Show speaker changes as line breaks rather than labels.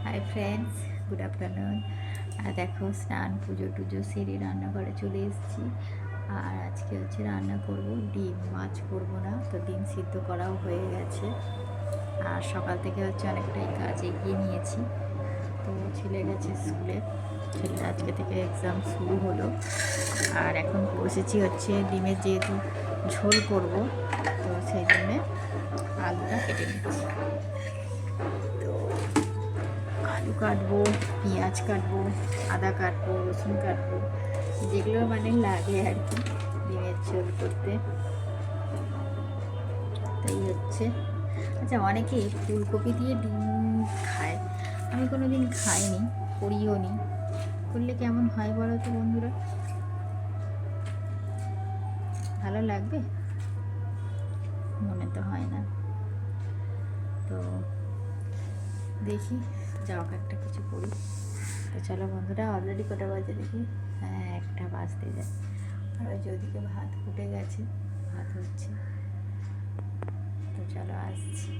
High friends, good afternoon. আর দেখো স্নান পুজো টুজো সেরে রান্নাঘরে চলে এসেছি। আর আজকে হচ্ছে রান্না করব ডিম, মাছ করব না, তো ডিম সিদ্ধ করাও হয়ে গেছে। আর সকাল থেকে হচ্ছে অনেকটাই কাজ এগিয়ে নিয়েছি। তো ছেলে গেছে স্কুলে, ছেলের আজকে থেকে এক্সাম শুরু হলো। আর এখন বসেছি হচ্ছে ডিমের যেহেতু ঝোল করব, তো সেই জন্যে আলুটা কেটে নিচ্ছি। তো আলু কাটবো, পেঁয়াজ কাটবো, আদা কাটবো, রসুন কাটবো, যেগুলো মানে লাগে আর কি ডিমের ঝোল করতে। তাই হচ্ছে। আচ্ছা, অনেকে ফুলকপি দিয়ে ডিম খায়, আমি কোনো দিন খাইনি, করিও নি। করলে কেমন হয় বলো তো বন্ধুরা? ভালো লাগবে? মনে তো হয় না। তো দেখি, যাও একটা কিছু করি। তো চলো বন্ধুরা, অলরেডি কটা বাজে দেখি। হ্যাঁ, 1টা বাজতে যায়। আর ওই যে ওদিকে ভাত ফুটে গেছে, ভাত হচ্ছে। তো চলো আসছি।